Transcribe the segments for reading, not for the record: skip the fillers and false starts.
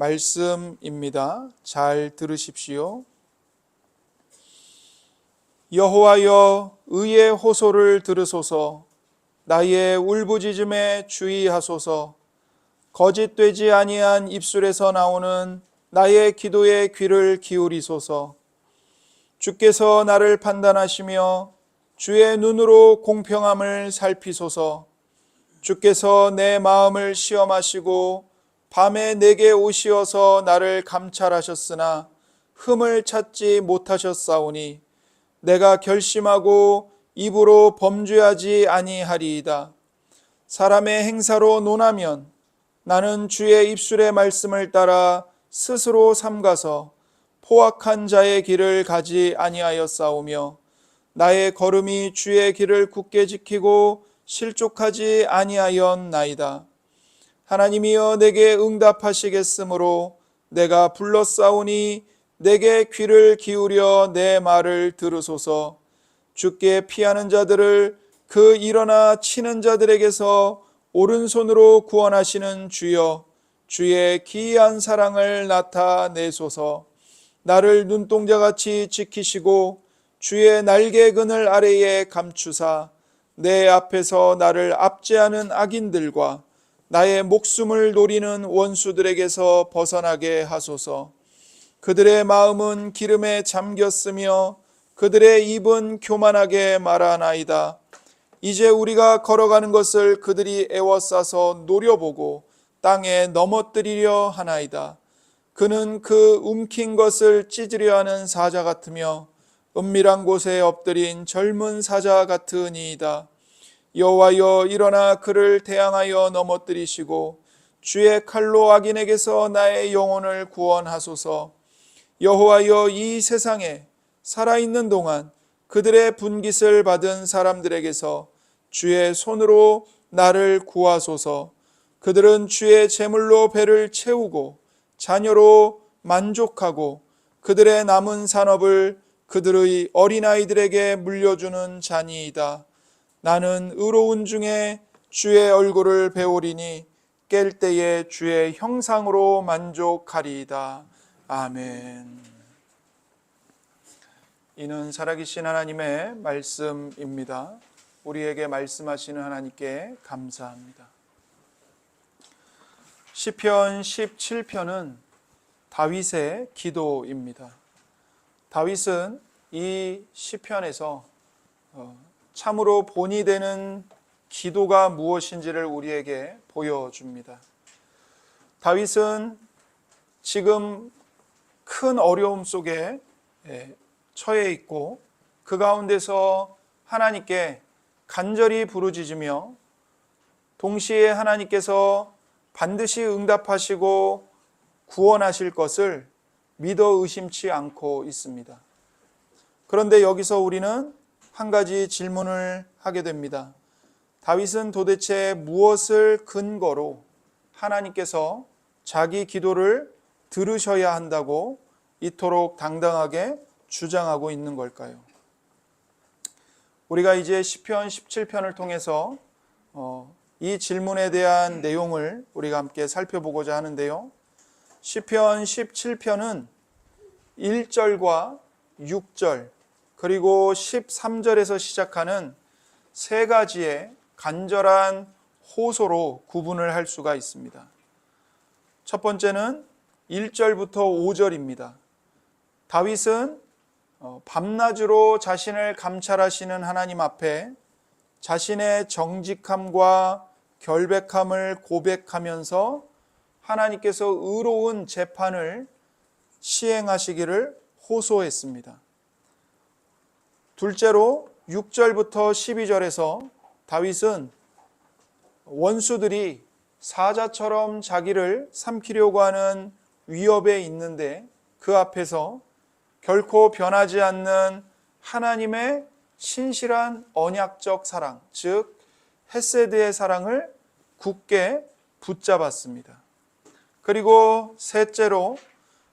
말씀입니다. 잘 들으십시오. 여호와여, 의의 호소를 들으소서. 나의 울부짖음에 주의하소서. 거짓되지 아니한 입술에서 나오는 나의 기도에 귀를 기울이소서. 주께서 나를 판단하시며 주의 눈으로 공평함을 살피소서. 주께서 내 마음을 시험하시고 밤에 내게 오시어서 나를 감찰하셨으나 흠을 찾지 못하셨사오니 내가 결심하고 입으로 범죄하지 아니하리이다. 사람의 행사로 논하면 나는 주의 입술의 말씀을 따라 스스로 삼가서 포악한 자의 길을 가지 아니하였사오며 나의 걸음이 주의 길을 굳게 지키고 실족하지 아니하였나이다. 하나님이여, 내게 응답하시겠으므로 내가 불렀사오니 내게 귀를 기울여 내 말을 들으소서. 주께 피하는 자들을 그 일어나 치는 자들에게서 오른손으로 구원하시는 주여, 주의 기이한 사랑을 나타내소서. 나를 눈동자같이 지키시고 주의 날개 그늘 아래에 감추사 내 앞에서 나를 압제하는 악인들과 나의 목숨을 노리는 원수들에게서 벗어나게 하소서. 그들의 마음은 기름에 잠겼으며 그들의 입은 교만하게 말하나이다. 이제 우리가 걸어가는 것을 그들이 애워싸서 노려보고 땅에 넘어뜨리려 하나이다. 그는 그 움킨 것을 찢으려 하는 사자 같으며 은밀한 곳에 엎드린 젊은 사자 같으니이다. 여호와여, 일어나 그를 대항하여 넘어뜨리시고 주의 칼로 악인에게서 나의 영혼을 구원하소서. 여호와여, 이 세상에 살아있는 동안 그들의 분깃을 받은 사람들에게서 주의 손으로 나를 구하소서. 그들은 주의 제물로 배를 채우고 자녀로 만족하고 그들의 남은 산업을 그들의 어린아이들에게 물려주는 자니이다. 나는 의로운 중에 주의 얼굴을 배우리니 깰 때에 주의 형상으로 만족하리이다. 아멘. 이는 살아계신 하나님의 말씀입니다. 우리에게 말씀하시는 하나님께 감사합니다. 시편 17편은 다윗의 기도입니다. 다윗은 이 시편에서 참으로 본이 되는 기도가 무엇인지를 우리에게 보여줍니다. 다윗은 지금 큰 어려움 속에 처해 있고 그 가운데서 하나님께 간절히 부르짖으며 동시에 하나님께서 반드시 응답하시고 구원하실 것을 믿어 의심치 않고 있습니다. 그런데 여기서 우리는 한 가지 질문을 하게 됩니다. 다윗은 도대체 무엇을 근거로 하나님께서 자기 기도를 들으셔야 한다고 이토록 당당하게 주장하고 있는 걸까요? 우리가 이제 시편 17편을 통해서 이 질문에 대한 내용을 우리가 함께 살펴보고자 하는데요. 시편 17편은 1절과 6절 그리고 13절에서 시작하는 세 가지의 간절한 호소로 구분을 할 수가 있습니다. 첫 번째는 1절부터 5절입니다. 다윗은 밤낮으로 자신을 감찰하시는 하나님 앞에 자신의 정직함과 결백함을 고백하면서 하나님께서 의로운 재판을 시행하시기를 호소했습니다. 둘째로 6절부터 12절에서 다윗은 원수들이 사자처럼 자기를 삼키려고 하는 위협에 있는데 그 앞에서 결코 변하지 않는 하나님의 신실한 언약적 사랑, 즉 헤세드의 사랑을 굳게 붙잡았습니다. 그리고 셋째로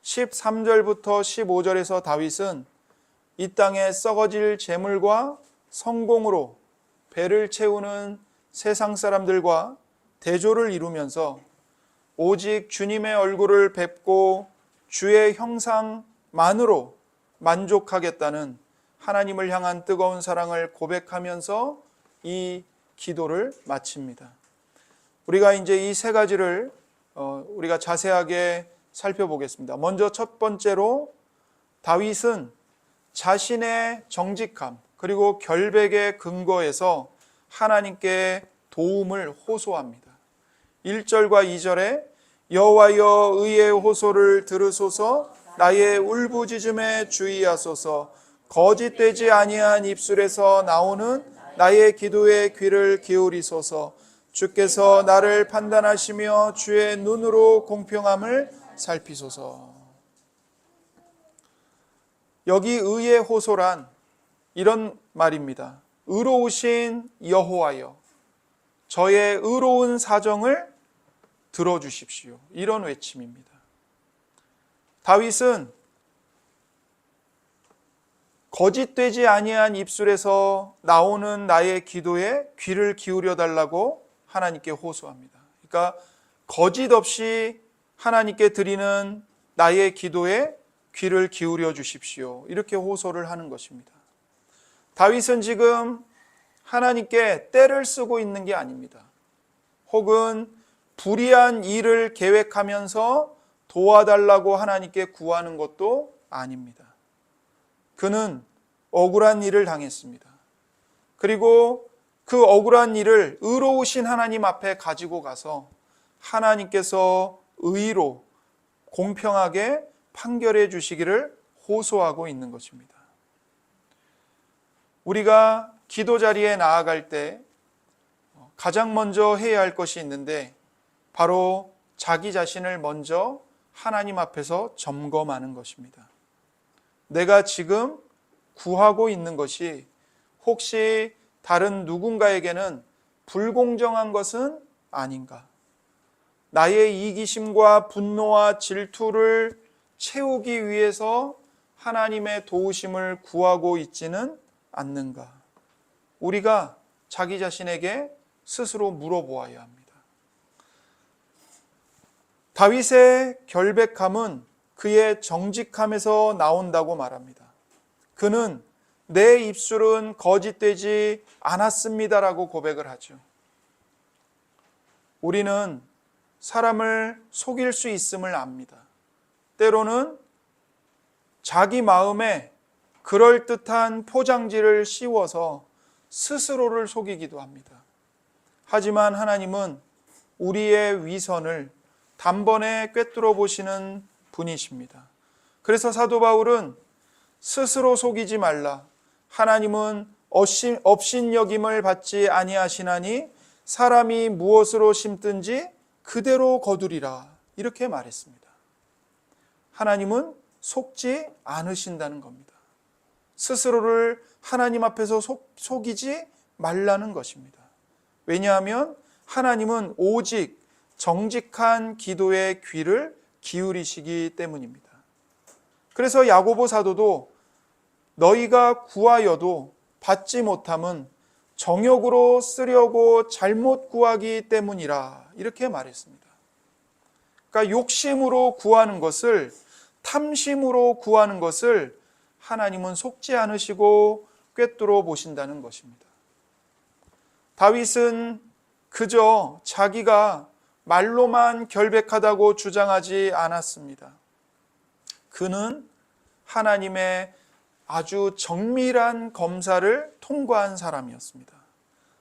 13절부터 15절에서 다윗은 이 땅에 썩어질 재물과 성공으로 배를 채우는 세상 사람들과 대조를 이루면서 오직 주님의 얼굴을 뵙고 주의 형상만으로 만족하겠다는 하나님을 향한 뜨거운 사랑을 고백하면서 이 기도를 마칩니다. 우리가 이제 이 세 가지를 우리가 자세하게 살펴보겠습니다. 먼저 첫 번째로 다윗은 자신의 정직함 그리고 결백의 근거에서 하나님께 도움을 호소합니다. 1절과 2절에 여호와여 의의 호소를 들으소서 나의 울부짖음에 주의하소서 거짓되지 아니한 입술에서 나오는 나의 기도에 귀를 기울이소서 주께서 나를 판단하시며 주의 눈으로 공평함을 살피소서. 여기 의의 호소란 이런 말입니다. 의로우신 여호와여 저의 의로운 사정을 들어주십시오. 이런 외침입니다. 다윗은 거짓되지 아니한 입술에서 나오는 나의 기도에 귀를 기울여 달라고 하나님께 호소합니다. 그러니까 거짓 없이 하나님께 드리는 나의 기도에 귀를 기울여 주십시오. 이렇게 호소를 하는 것입니다. 다윗은 지금 하나님께 떼를 쓰고 있는 게 아닙니다. 혹은 불의한 일을 계획하면서 도와달라고 하나님께 구하는 것도 아닙니다. 그는 억울한 일을 당했습니다. 그리고 그 억울한 일을 의로우신 하나님 앞에 가지고 가서 하나님께서 의로 공평하게 판결해 주시기를 호소하고 있는 것입니다. 우리가 기도 자리에 나아갈 때 가장 먼저 해야 할 것이 있는데 바로 자기 자신을 먼저 하나님 앞에서 점검하는 것입니다. 내가 지금 구하고 있는 것이 혹시 다른 누군가에게는 불공정한 것은 아닌가? 나의 이기심과 분노와 질투를 채우기 위해서 하나님의 도우심을 구하고 있지는 않는가? 우리가 자기 자신에게 스스로 물어보아야 합니다. 다윗의 결백함은 그의 정직함에서 나온다고 말합니다. 그는 내 입술은 거짓되지 않았습니다라고 고백을 하죠. 우리는 사람을 속일 수 있음을 압니다. 때로는 자기 마음에 그럴듯한 포장지를 씌워서 스스로를 속이기도 합니다. 하지만 하나님은 우리의 위선을 단번에 꿰뚫어 보시는 분이십니다. 그래서 사도 바울은 스스로 속이지 말라. 하나님은 업신여김을 받지 아니하시나니 사람이 무엇으로 심든지 그대로 거두리라. 이렇게 말했습니다. 하나님은 속지 않으신다는 겁니다. 스스로를 하나님 앞에서 속이지 말라는 것입니다. 왜냐하면 하나님은 오직 정직한 기도의 귀를 기울이시기 때문입니다. 그래서 야고보 사도도 너희가 구하여도 받지 못함은 정욕으로 쓰려고 잘못 구하기 때문이라 이렇게 말했습니다. 그러니까 욕심으로 구하는 것을 탐심으로 구하는 것을 하나님은 속지 않으시고 꿰뚫어 보신다는 것입니다. 다윗은 그저 자기가 말로만 결백하다고 주장하지 않았습니다. 그는 하나님의 아주 정밀한 검사를 통과한 사람이었습니다.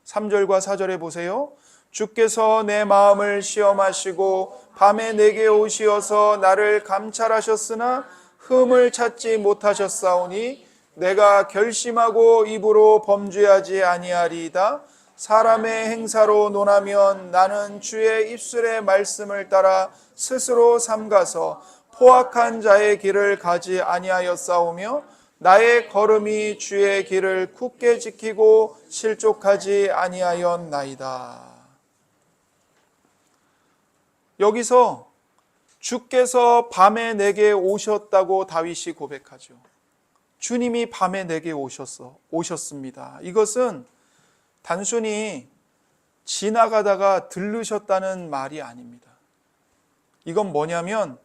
3절과 4절에 보세요. 주께서 내 마음을 시험하시고 밤에 내게 오시어서 나를 감찰하셨으나 흠을 찾지 못하셨사오니 내가 결심하고 입으로 범죄하지 아니하리이다. 사람의 행사로 논하면 나는 주의 입술의 말씀을 따라 스스로 삼가서 포악한 자의 길을 가지 아니하였사오며 나의 걸음이 주의 길을 굳게 지키고 실족하지 아니하였나이다. 여기서 주께서 밤에 내게 오셨다고 다윗이 고백하죠. 주님이 밤에 내게 오셨습니다. 이것은 단순히 지나가다가 들르셨다는 말이 아닙니다. 이건 뭐냐면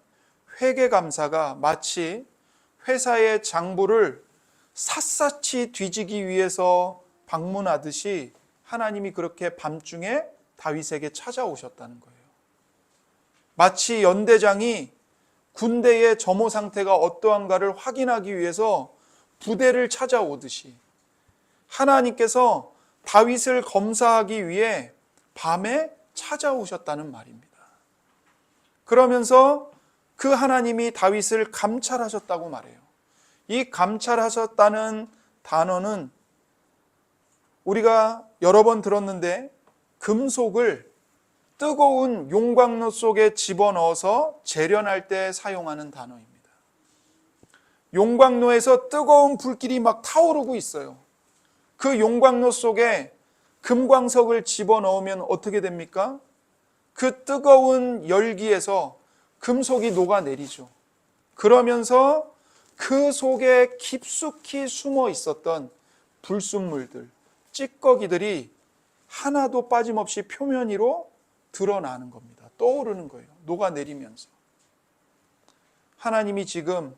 회계감사가 마치 회사의 장부를 샅샅이 뒤지기 위해서 방문하듯이 하나님이 그렇게 밤중에 다윗에게 찾아오셨다는 거예요. 마치 연대장이 군대의 점호 상태가 어떠한가를 확인하기 위해서 부대를 찾아오듯이 하나님께서 다윗을 검사하기 위해 밤에 찾아오셨다는 말입니다. 그러면서 그 하나님이 다윗을 감찰하셨다고 말해요. 이 감찰하셨다는 단어는 우리가 여러 번 들었는데 금속을 뜨거운 용광로 속에 집어넣어서 재련할 때 사용하는 단어입니다. 용광로에서 뜨거운 불길이 막 타오르고 있어요. 그 용광로 속에 금광석을 집어넣으면 어떻게 됩니까? 그 뜨거운 열기에서 금속이 녹아내리죠. 그러면서 그 속에 깊숙이 숨어 있었던 불순물들, 찌꺼기들이 하나도 빠짐없이 표면 위로 드러나는 겁니다. 떠오르는 거예요. 녹아내리면서. 하나님이 지금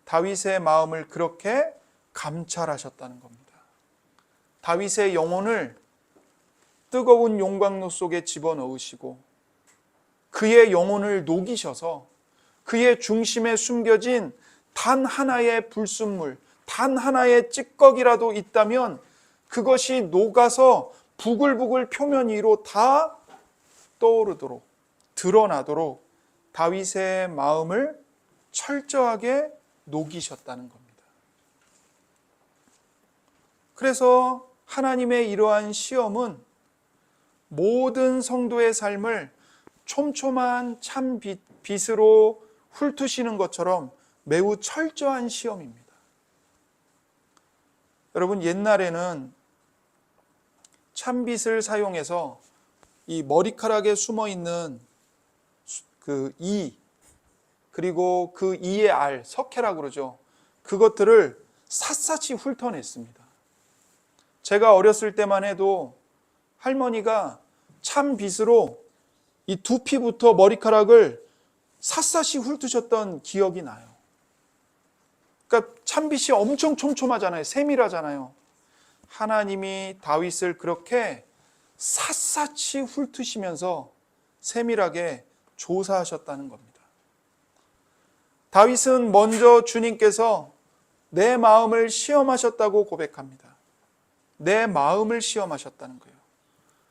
다윗의 마음을 그렇게 감찰하셨다는 겁니다. 다윗의 영혼을 뜨거운 용광로 속에 집어넣으시고 그의 영혼을 녹이셔서 그의 중심에 숨겨진 단 하나의 불순물, 단 하나의 찌꺼기라도 있다면 그것이 녹아서 부글부글 표면 위로 다 떠오르도록, 드러나도록 다윗의 마음을 철저하게 녹이셨다는 겁니다. 그래서 하나님의 이러한 시험은 모든 성도의 삶을 촘촘한 참 빛으로 훑으시는 것처럼 매우 철저한 시험입니다. 여러분, 옛날에는 참빗을 사용해서 이 머리카락에 숨어 있는 그 이, 그리고 그 이의 알, 석회라고 그러죠. 그것들을 샅샅이 훑어냈습니다. 제가 어렸을 때만 해도 할머니가 참빗으로 이 두피부터 머리카락을 샅샅이 훑으셨던 기억이 나요. 그러니까 참빗이 엄청 촘촘하잖아요. 세밀하잖아요. 하나님이 다윗을 그렇게 샅샅이 훑으시면서 세밀하게 조사하셨다는 겁니다. 다윗은 먼저 주님께서 내 마음을 시험하셨다고 고백합니다. 내 마음을 시험하셨다는 거예요.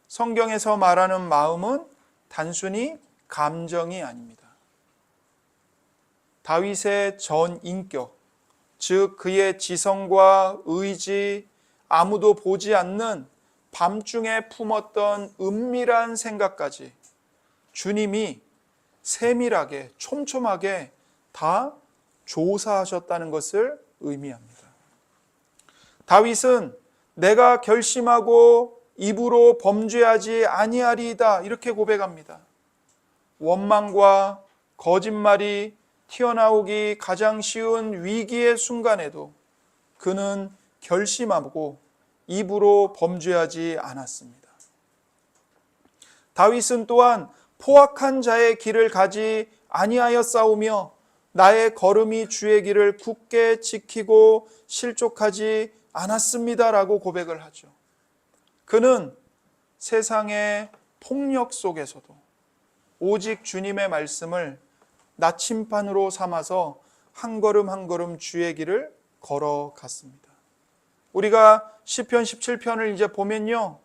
성경에서 말하는 마음은 단순히 감정이 아닙니다. 다윗의 전 인격, 즉 그의 지성과 의지, 아무도 보지 않는 밤중에 품었던 은밀한 생각까지 주님이 세밀하게 촘촘하게 다 조사하셨다는 것을 의미합니다. 다윗은 내가 결심하고 입으로 범죄하지 아니하리이다 이렇게 고백합니다. 원망과 거짓말이 튀어나오기 가장 쉬운 위기의 순간에도 그는 결심하고 입으로 범죄하지 않았습니다. 다윗은 또한 포악한 자의 길을 가지 아니하여 싸우며 나의 걸음이 주의 길을 굳게 지키고 실족하지 않았습니다라고 고백을 하죠. 그는 세상의 폭력 속에서도 오직 주님의 말씀을 나침반으로 삼아서 한 걸음 한 걸음 주의 길을 걸어갔습니다. 우리가 시편 17편을 이제 보면요,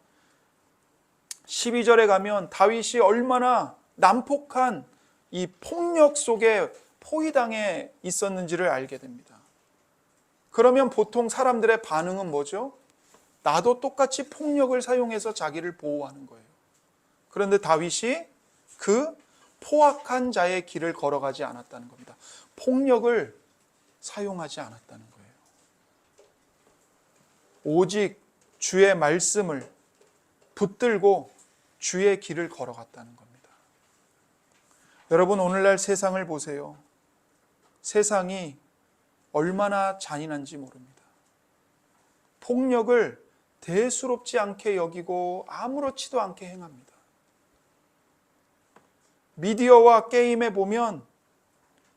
12절에 가면 다윗이 얼마나 난폭한 이 폭력 속에 포위당해 있었는지를 알게 됩니다. 그러면 보통 사람들의 반응은 뭐죠? 나도 똑같이 폭력을 사용해서 자기를 보호하는 거예요. 그런데 다윗이 그 포악한 자의 길을 걸어가지 않았다는 겁니다. 폭력을 사용하지 않았다는 거예요. 오직 주의 말씀을 붙들고 주의 길을 걸어갔다는 겁니다. 여러분, 오늘날 세상을 보세요. 세상이 얼마나 잔인한지 모릅니다. 폭력을 대수롭지 않게 여기고 아무렇지도 않게 행합니다. 미디어와 게임에 보면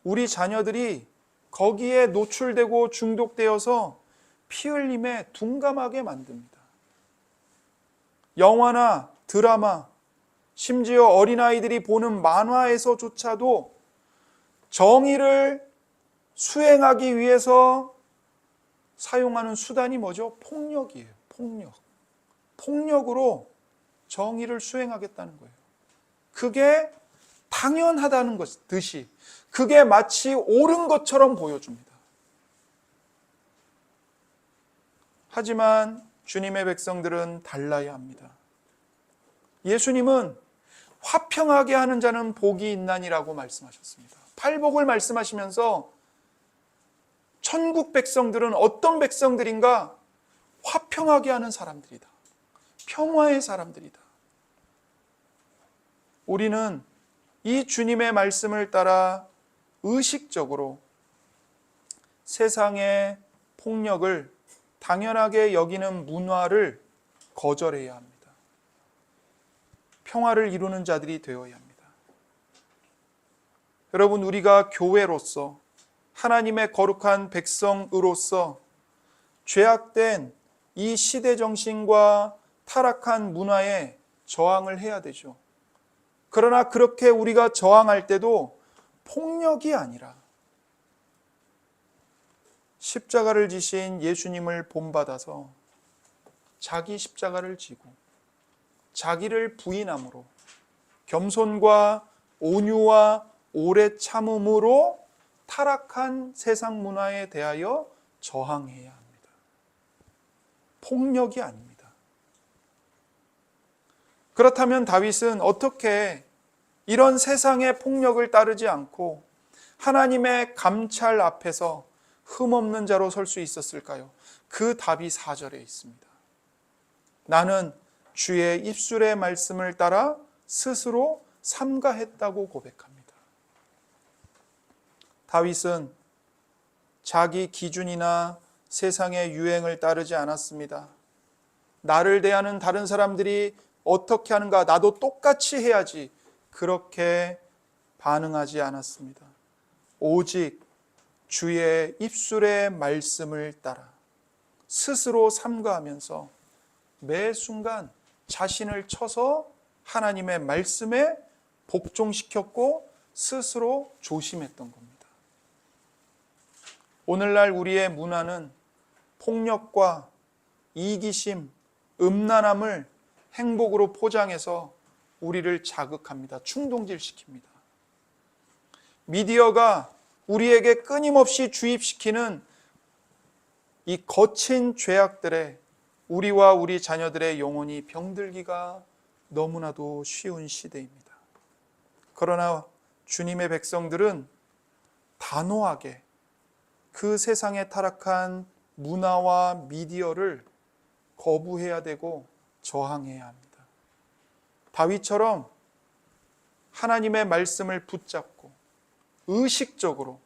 우리 자녀들이 거기에 노출되고 중독되어서 피 흘림에 둔감하게 만듭니다. 영화나 드라마, 심지어 어린아이들이 보는 만화에서조차도 정의를 수행하기 위해서 사용하는 수단이 뭐죠? 폭력이에요. 폭력. 폭력으로 정의를 수행하겠다는 거예요. 그게 당연하다는 듯이, 그게 마치 옳은 것처럼 보여줍니다. 하지만 주님의 백성들은 달라야 합니다. 예수님은 화평하게 하는 자는 복이 있나니라고 말씀하셨습니다. 팔복을 말씀하시면서 천국 백성들은 어떤 백성들인가? 화평하게 하는 사람들이다. 평화의 사람들이다. 우리는 이 주님의 말씀을 따라 의식적으로 세상의 폭력을 당연하게 여기는 문화를 거절해야 합니다. 평화를 이루는 자들이 되어야 합니다. 여러분, 우리가 교회로서 하나님의 거룩한 백성으로서 죄악된 이 시대 정신과 타락한 문화에 저항을 해야 되죠. 그러나 그렇게 우리가 저항할 때도 폭력이 아니라 십자가를 지신 예수님을 본받아서 자기 십자가를 지고 자기를 부인함으로 겸손과 온유와 오래 참음으로 타락한 세상 문화에 대하여 저항해야 합니다. 폭력이 아닙니다. 그렇다면 다윗은 어떻게 이런 세상의 폭력을 따르지 않고 하나님의 감찰 앞에서 흠없는 자로 설 수 있었을까요? 그 답이 4절에 있습니다. 나는 주의 입술의 말씀을 따라 스스로 삼가했다고 고백합니다. 다윗은 자기 기준이나 세상의 유행을 따르지 않았습니다. 나를 대하는 다른 사람들이 어떻게 하는가, 나도 똑같이 해야지, 그렇게 반응하지 않았습니다. 오직 주의 입술의 말씀을 따라 스스로 삼가하면서 매 순간 자신을 쳐서 하나님의 말씀에 복종시켰고 스스로 조심했던 겁니다. 오늘날 우리의 문화는 폭력과 이기심, 음란함을 행복으로 포장해서 우리를 자극합니다. 충동질시킵니다. 미디어가 우리에게 끊임없이 주입시키는 이 거친 죄악들에 우리와 우리 자녀들의 영혼이 병들기가 너무나도 쉬운 시대입니다. 그러나 주님의 백성들은 단호하게 그 세상에 타락한 문화와 미디어를 거부해야 되고 저항해야 합니다. 다윗처럼 하나님의 말씀을 붙잡고 의식적으로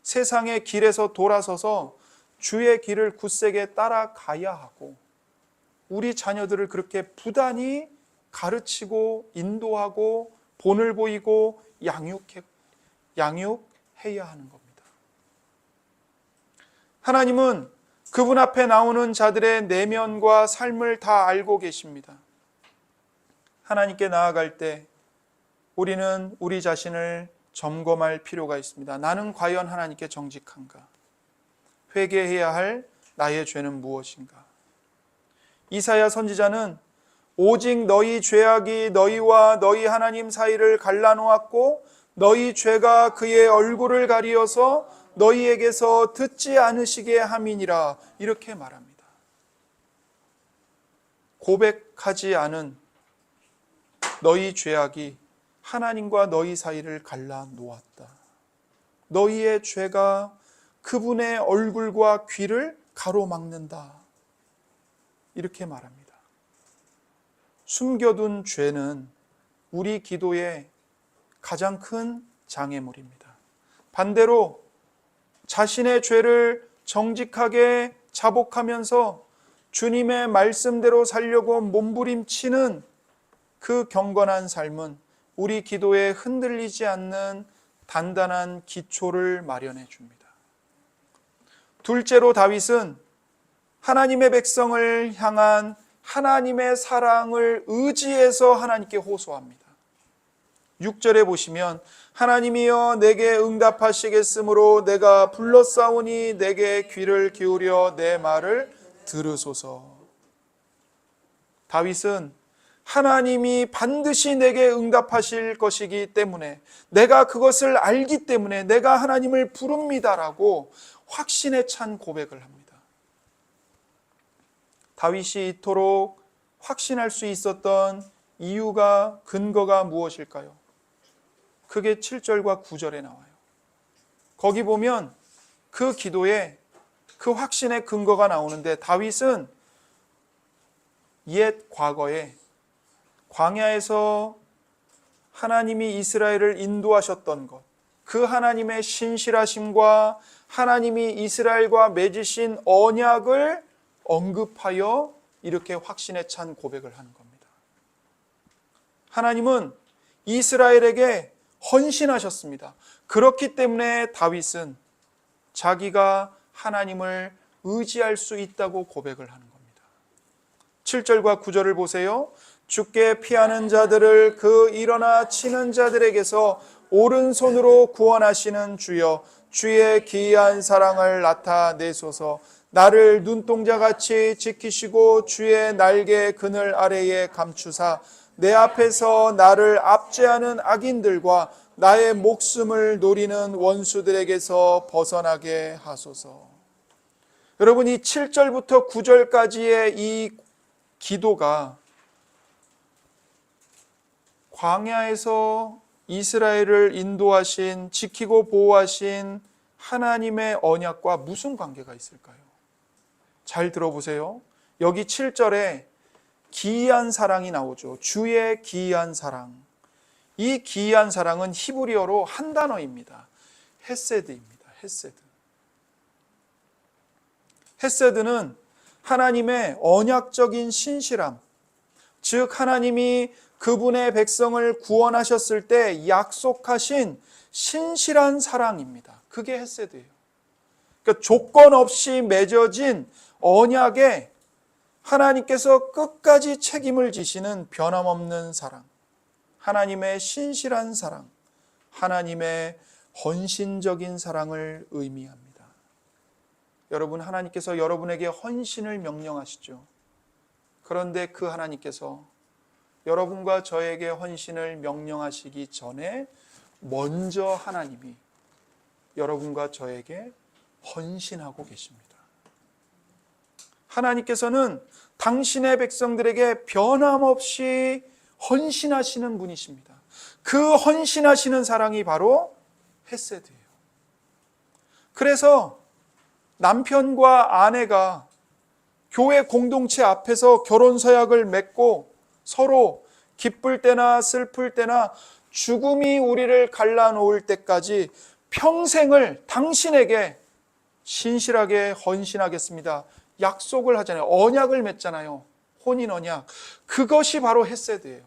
세상의 길에서 돌아서서 주의 길을 굳세게 따라가야 하고, 우리 자녀들을 그렇게 부단히 가르치고 인도하고 본을 보이고 양육해야 하는 겁니다. 하나님은 그분 앞에 나오는 자들의 내면과 삶을 다 알고 계십니다. 하나님께 나아갈 때 우리는 우리 자신을 점검할 필요가 있습니다. 나는 과연 하나님께 정직한가? 회개해야 할 나의 죄는 무엇인가? 이사야 선지자는 오직 너희 죄악이 너희와 너희 하나님 사이를 갈라놓았고 너희 죄가 그의 얼굴을 가리어서 너희에게서 듣지 않으시게 함이니라, 이렇게 말합니다. 고백하지 않은 너희 죄악이 하나님과 너희 사이를 갈라놓았다. 너희의 죄가 그분의 얼굴과 귀를 가로막는다, 이렇게 말합니다. 숨겨둔 죄는 우리 기도의 가장 큰 장애물입니다. 반대로 자신의 죄를 정직하게 자복하면서 주님의 말씀대로 살려고 몸부림치는 그 경건한 삶은 우리 기도에 흔들리지 않는 단단한 기초를 마련해 줍니다. 둘째로 다윗은 하나님의 백성을 향한 하나님의 사랑을 의지해서 하나님께 호소합니다. 6절에 보시면 하나님이여 내게 응답하시겠으므로 내가 불렀사오니 내게 귀를 기울여 내 말을 들으소서. 다윗은 하나님이 반드시 내게 응답하실 것이기 때문에, 내가 그것을 알기 때문에 내가 하나님을 부릅니다라고 확신에 찬 고백을 합니다. 다윗이 이토록 확신할 수 있었던 이유가, 근거가 무엇일까요? 그게 7절과 9절에 나와요. 거기 보면 그 기도에 그 확신의 근거가 나오는데, 다윗은 옛 과거에 광야에서 하나님이 이스라엘을 인도하셨던 것, 그 하나님의 신실하심과 하나님이 이스라엘과 맺으신 언약을 언급하여 이렇게 확신에 찬 고백을 하는 겁니다. 하나님은 이스라엘에게 헌신하셨습니다. 그렇기 때문에 다윗은 자기가 하나님을 의지할 수 있다고 고백을 하는 겁니다. 7절과 9절을 보세요. 주께 피하는 자들을 그 일어나 치는 자들에게서 오른손으로 구원하시는 주여, 주의 기이한 사랑을 나타내소서. 나를 눈동자같이 지키시고 주의 날개 그늘 아래에 감추사 내 앞에서 나를 압제하는 악인들과 나의 목숨을 노리는 원수들에게서 벗어나게 하소서. 여러분, 이 7절부터 9절까지의 이 기도가 광야에서 이스라엘을 인도하신, 지키고 보호하신 하나님의 언약과 무슨 관계가 있을까요? 잘 들어보세요. 여기 7절에 기이한 사랑이 나오죠. 주의 기이한 사랑. 이 기이한 사랑은 히브리어로 한 단어입니다. 헤세드입니다. 헤세드. 헤세드는 하나님의 언약적인 신실함, 즉 하나님이 그분의 백성을 구원하셨을 때 약속하신 신실한 사랑입니다. 그게 헤세드예요. 그러니까 조건 없이 맺어진 언약에 하나님께서 끝까지 책임을 지시는 변함없는 사랑, 하나님의 신실한 사랑, 하나님의 헌신적인 사랑을 의미합니다. 여러분, 하나님께서 여러분에게 헌신을 명령하시죠. 그런데 그 하나님께서 여러분과 저에게 헌신을 명령하시기 전에 먼저 하나님이 여러분과 저에게 헌신하고 계십니다. 하나님께서는 당신의 백성들에게 변함없이 헌신하시는 분이십니다. 그 헌신하시는 사랑이 바로 헤세드예요. 그래서 남편과 아내가 교회 공동체 앞에서 결혼 서약을 맺고 서로 기쁠 때나 슬플 때나 죽음이 우리를 갈라놓을 때까지 평생을 당신에게 신실하게 헌신하겠습니다. 약속을 하잖아요. 언약을 맺잖아요. 혼인 언약. 그것이 바로 헤세드예요.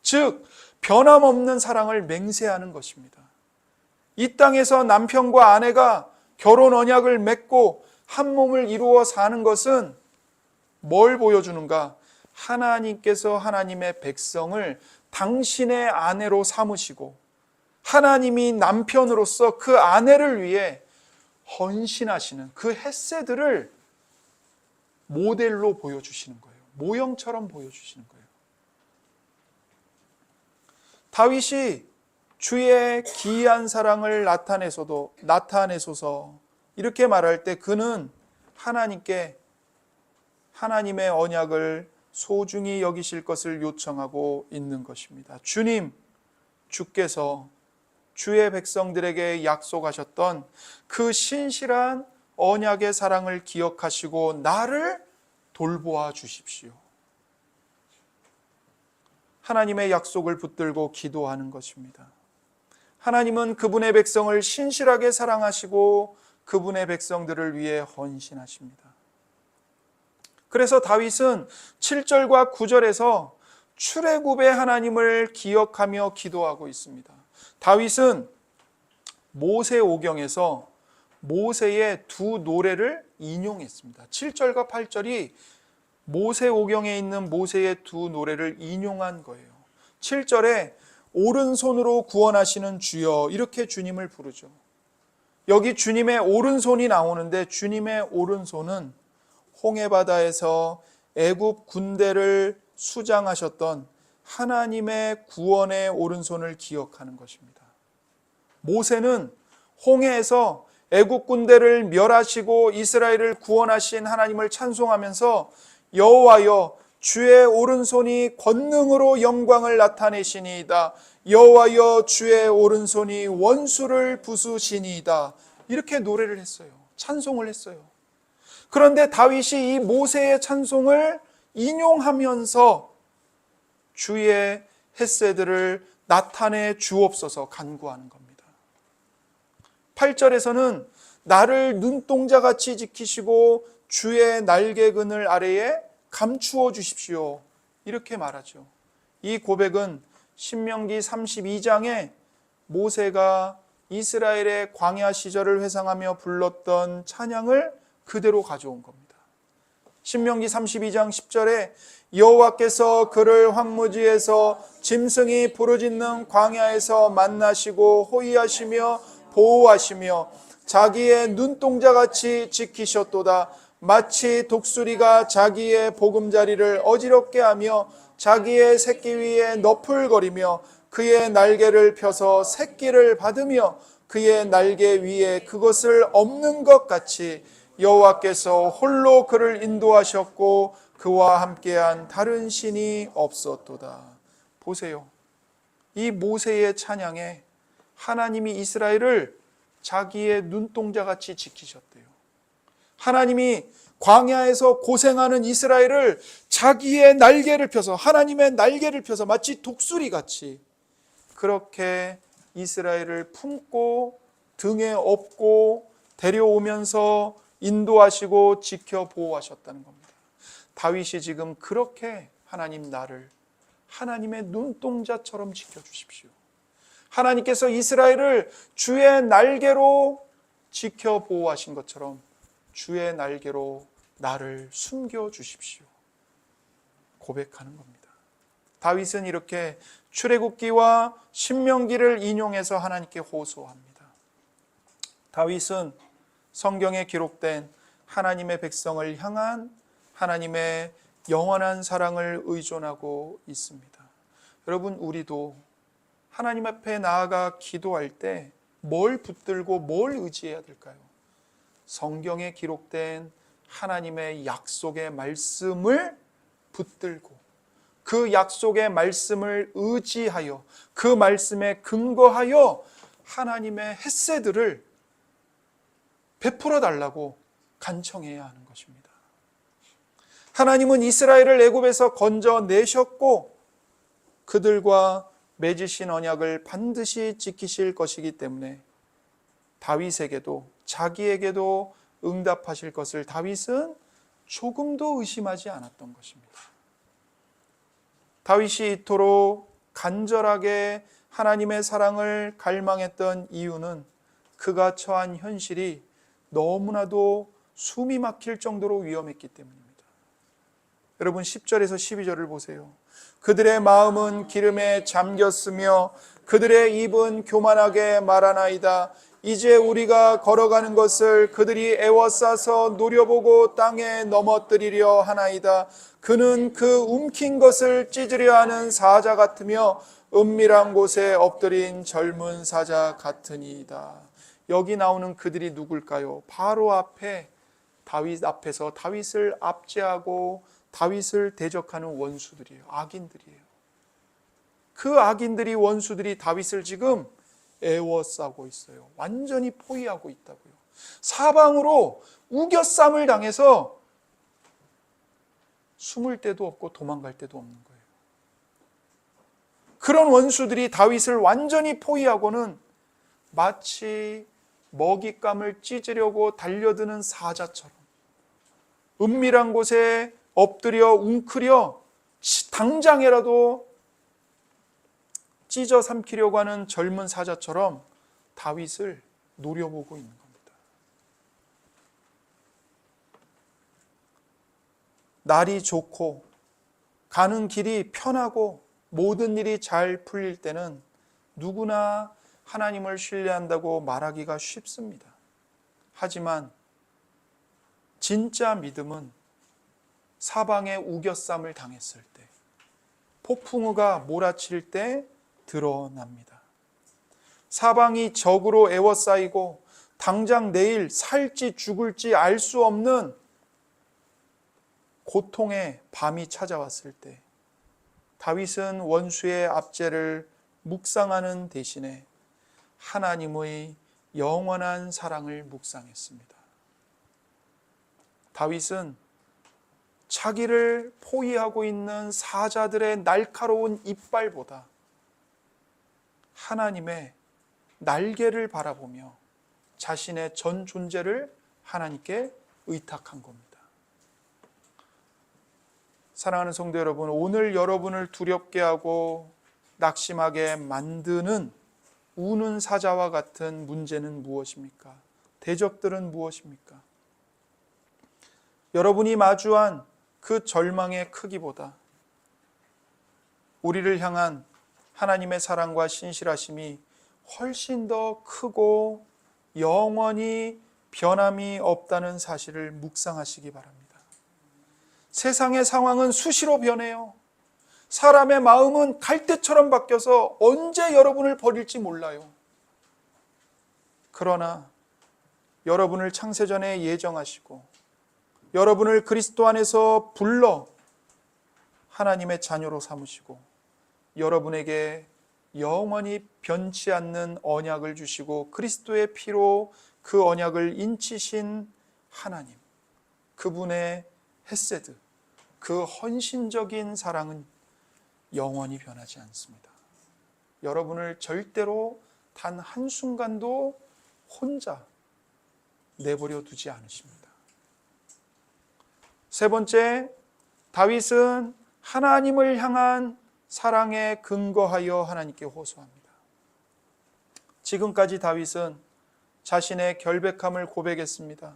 즉 변함없는 사랑을 맹세하는 것입니다. 이 땅에서 남편과 아내가 결혼 언약을 맺고 한 몸을 이루어 사는 것은 뭘 보여주는가? 하나님께서 하나님의 백성을 당신의 아내로 삼으시고 하나님이 남편으로서 그 아내를 위해 헌신하시는 그 헤세드를 모델로 보여주시는 거예요. 모형처럼 보여주시는 거예요. 다윗이 주의 기이한 사랑을 나타내소서 이렇게 말할 때 그는 하나님께 하나님의 언약을 소중히 여기실 것을 요청하고 있는 것입니다. 주님, 주께서 주의 백성들에게 약속하셨던 그 신실한 언약의 사랑을 기억하시고 나를 돌보아 주십시오. 하나님의 약속을 붙들고 기도하는 것입니다. 하나님은 그분의 백성을 신실하게 사랑하시고 그분의 백성들을 위해 헌신하십니다. 그래서 다윗은 7절과 9절에서 출애굽의 하나님을 기억하며 기도하고 있습니다. 다윗은 모세오경에서 모세의 두 노래를 인용했습니다. 7절과 8절이 모세오경에 있는 모세의 두 노래를 인용한 거예요. 7절에 오른손으로 구원하시는 주여, 이렇게 주님을 부르죠. 여기 주님의 오른손이 나오는데, 주님의 오른손은 홍해바다에서 애굽 군대를 수장하셨던 하나님의 구원의 오른손을 기억하는 것입니다. 모세는 홍해에서 애굽 군대를 멸하시고 이스라엘을 구원하신 하나님을 찬송하면서 여호와여, 주의 오른손이 권능으로 영광을 나타내시니이다. 여호와여, 주의 오른손이 원수를 부수시니이다. 이렇게 노래를 했어요. 찬송을 했어요. 그런데 다윗이 이 모세의 찬송을 인용하면서 주의 헷세들을 나타내 주옵소서 간구하는 겁니다. 8절에서는 나를 눈동자같이 지키시고 주의 날개 그늘 아래에 감추어 주십시오, 이렇게 말하죠. 이 고백은 신명기 32장에 모세가 이스라엘의 광야 시절을 회상하며 불렀던 찬양을 그대로 가져온 겁니다. 신명기 32장 10절에 여호와께서 그를 황무지에서 짐승이 부르짖는 광야에서 만나시고 호위하시며 보호하시며 자기의 눈동자같이 지키셨도다. 마치 독수리가 자기의 보금자리를 어지럽게 하며 자기의 새끼 위에 너풀거리며 그의 날개를 펴서 새끼를 받으며 그의 날개 위에 그것을 엎는 것 같이 여호와께서 홀로 그를 인도하셨고 그와 함께한 다른 신이 없었도다. 보세요. 이 모세의 찬양에 하나님이 이스라엘을 자기의 눈동자같이 지키셨대요. 하나님이 광야에서 고생하는 이스라엘을 자기의 날개를 펴서, 하나님의 날개를 펴서 마치 독수리같이 그렇게 이스라엘을 품고 등에 업고 데려오면서 인도하시고 지켜 보호하셨다는 겁니다. 다윗이 지금 그렇게 하나님, 나를 하나님의 눈동자처럼 지켜주십시오. 하나님께서 이스라엘을 주의 날개로 지켜 보호하신 것처럼 주의 날개로 나를 숨겨주십시오, 고백하는 겁니다. 다윗은 이렇게 출애굽기와 신명기를 인용해서 하나님께 호소합니다. 다윗은 성경에 기록된 하나님의 백성을 향한 하나님의 영원한 사랑을 의존하고 있습니다. 여러분, 우리도 하나님 앞에 나아가 기도할 때 뭘 붙들고 뭘 의지해야 될까요? 성경에 기록된 하나님의 약속의 말씀을 붙들고 그 약속의 말씀을 의지하여 그 말씀에 근거하여 하나님의 헷세들을 베풀어 달라고 간청해야 하는 것입니다. 하나님은 이스라엘을 애굽에서 건져내셨고 그들과 맺으신 언약을 반드시 지키실 것이기 때문에 다윗에게도 자기에게도 응답하실 것을 다윗은 조금도 의심하지 않았던 것입니다. 다윗이 이토록 간절하게 하나님의 사랑을 갈망했던 이유는 그가 처한 현실이 너무나도 숨이 막힐 정도로 위험했기 때문입니다. 여러분, 10절에서 12절을 보세요. 그들의 마음은 기름에 잠겼으며 그들의 입은 교만하게 말하나이다. 이제 우리가 걸어가는 것을 그들이 애워싸서 노려보고 땅에 넘어뜨리려 하나이다. 그는 그 움킨 것을 찢으려 하는 사자 같으며 은밀한 곳에 엎드린 젊은 사자 같으니이다. 여기 나오는 그들이 누굴까요? 바로 앞에 다윗 앞에서 다윗을 압제하고 다윗을 대적하는 원수들이에요. 악인들이에요. 그 악인들이, 원수들이 다윗을 지금 애워싸고 있어요. 완전히 포위하고 있다고요. 사방으로 우겨쌈을 당해서 숨을 데도 없고 도망갈 데도 없는 거예요. 그런 원수들이 다윗을 완전히 포위하고는 마치 먹잇감을 찢으려고 달려드는 사자처럼 은밀한 곳에 엎드려 웅크려 당장이라도 찢어 삼키려고 하는 젊은 사자처럼 다윗을 노려보고 있는 겁니다. 날이 좋고 가는 길이 편하고 모든 일이 잘 풀릴 때는 누구나 하나님을 신뢰한다고 말하기가 쉽습니다. 하지만 진짜 믿음은 사방에 우겨쌈을 당했을 때, 폭풍우가 몰아칠 때 드러납니다. 사방이 적으로 에워싸이고 당장 내일 살지 죽을지 알 수 없는 고통의 밤이 찾아왔을 때 다윗은 원수의 압제를 묵상하는 대신에 하나님의 영원한 사랑을 묵상했습니다. 다윗은 자기를 포위하고 있는 사자들의 날카로운 이빨보다 하나님의 날개를 바라보며 자신의 전 존재를 하나님께 의탁한 겁니다. 사랑하는 성도 여러분, 오늘 여러분을 두렵게 하고 낙심하게 만드는 우는 사자와 같은 문제는 무엇입니까? 대적들은 무엇입니까? 여러분이 마주한 그 절망의 크기보다 우리를 향한 하나님의 사랑과 신실하심이 훨씬 더 크고 영원히 변함이 없다는 사실을 묵상하시기 바랍니다. 세상의 상황은 수시로 변해요. 사람의 마음은 갈대처럼 바뀌어서 언제 여러분을 버릴지 몰라요. 그러나 여러분을 창세전에 예정하시고 여러분을 그리스도 안에서 불러 하나님의 자녀로 삼으시고 여러분에게 영원히 변치 않는 언약을 주시고 그리스도의 피로 그 언약을 인치신 하나님, 그분의 헤세드, 그 헌신적인 사랑은 영원히 변하지 않습니다. 여러분을 절대로 단 한순간도 혼자 내버려 두지 않으십니다. 세 번째, 다윗은 하나님을 향한 사랑에 근거하여 하나님께 호소합니다. 지금까지 다윗은 자신의 결백함을 고백했습니다.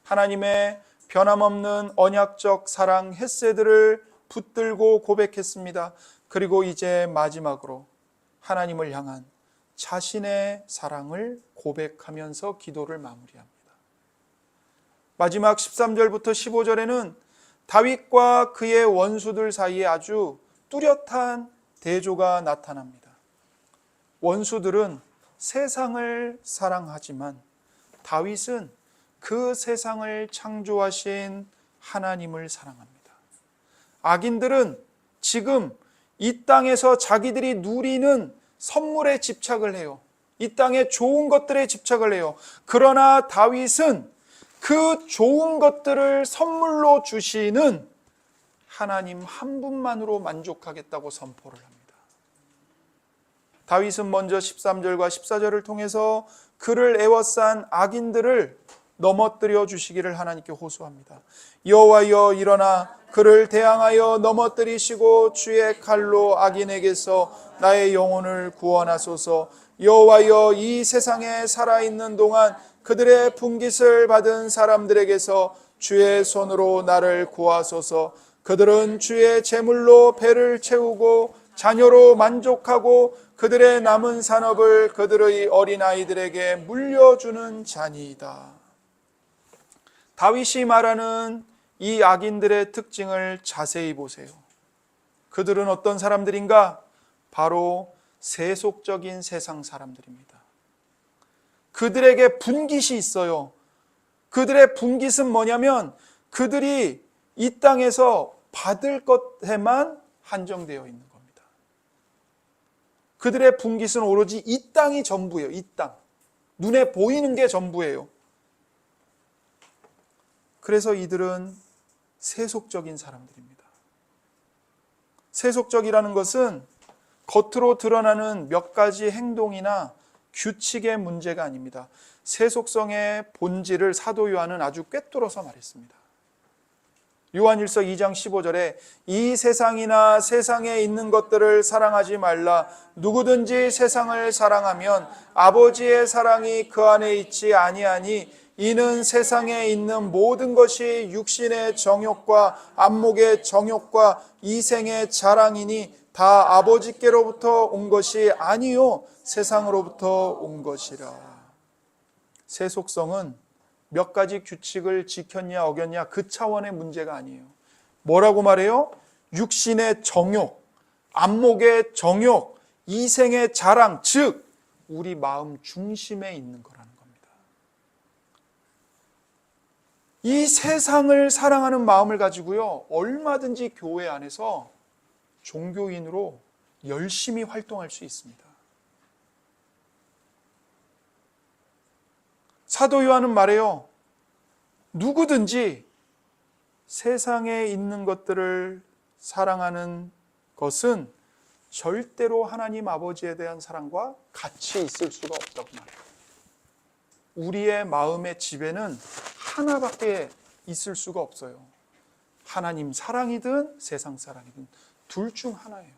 하나님의 변함없는 언약적 사랑 헤세드를 붙들고 고백했습니다. 그리고 이제 마지막으로 하나님을 향한 자신의 사랑을 고백하면서 기도를 마무리합니다. 마지막 13절부터 15절에는 다윗과 그의 원수들 사이에 아주 뚜렷한 대조가 나타납니다. 원수들은 세상을 사랑하지만 다윗은 그 세상을 창조하신 하나님을 사랑합니다. 악인들은 지금 이 땅에서 자기들이 누리는 선물에 집착을 해요. 이 땅의 좋은 것들에 집착을 해요. 그러나 다윗은 그 좋은 것들을 선물로 주시는 하나님 한 분만으로 만족하겠다고 선포를 합니다. 다윗은 먼저 13절과 14절을 통해서 그를 애워싼 악인들을 넘어뜨려 주시기를 하나님께 호소합니다. 여호와여 일어나 그를 대항하여 넘어뜨리시고 주의 칼로 악인에게서 나의 영혼을 구원하소서. 여호와여 이 세상에 살아있는 동안 그들의 분깃을 받은 사람들에게서 주의 손으로 나를 구하소서. 그들은 주의 제물로 배를 채우고 자녀로 만족하고 그들의 남은 산업을 그들의 어린아이들에게 물려주는 자니이다. 다윗이 말하는 이 악인들의 특징을 자세히 보세요. 그들은 어떤 사람들인가? 바로 세속적인 세상 사람들입니다. 그들에게 분깃이 있어요. 그들의 분깃은 뭐냐면 그들이 이 땅에서 받을 것에만 한정되어 있는 겁니다. 그들의 분깃은 오로지 이 땅이 전부예요. 이 땅. 눈에 보이는 게 전부예요. 그래서 이들은 세속적인 사람들입니다. 세속적이라는 것은 겉으로 드러나는 몇 가지 행동이나 규칙의 문제가 아닙니다. 세속성의 본질을 사도 요한은 아주 꿰뚫어서 말했습니다. 요한일서 2장 15절에 이 세상이나 세상에 있는 것들을 사랑하지 말라. 누구든지 세상을 사랑하면 아버지의 사랑이 그 안에 있지 아니하니 이는 세상에 있는 모든 것이 육신의 정욕과 안목의 정욕과 이생의 자랑이니 다 아버지께로부터 온 것이 아니요 세상으로부터 온 것이라. 세속성은 몇 가지 규칙을 지켰냐 어겼냐 그 차원의 문제가 아니에요. 뭐라고 말해요? 육신의 정욕, 안목의 정욕, 이생의 자랑, 즉 우리 마음 중심에 있는 거라는 겁니다. 이 세상을 사랑하는 마음을 가지고요, 얼마든지 교회 안에서 종교인으로 열심히 활동할 수 있습니다. 사도 요한은 말해요. 누구든지 세상에 있는 것들을 사랑하는 것은 절대로 하나님 아버지에 대한 사랑과 같이 있을 수가 없다고 말해요. 우리의 마음의 지배는 하나밖에 있을 수가 없어요. 하나님 사랑이든 세상 사랑이든 둘 중 하나예요.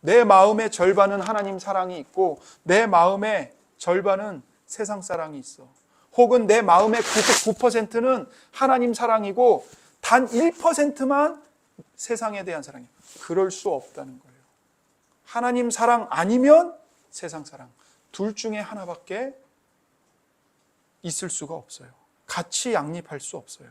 내 마음의 절반은 하나님 사랑이 있고 내 마음의 절반은 세상 사랑이 있어. 혹은 내 마음의 99%는 하나님 사랑이고 단 1%만 세상에 대한 사랑이에요. 그럴 수 없다는 거예요. 하나님 사랑 아니면 세상 사랑. 둘 중에 하나밖에 있을 수가 없어요. 같이 양립할 수 없어요.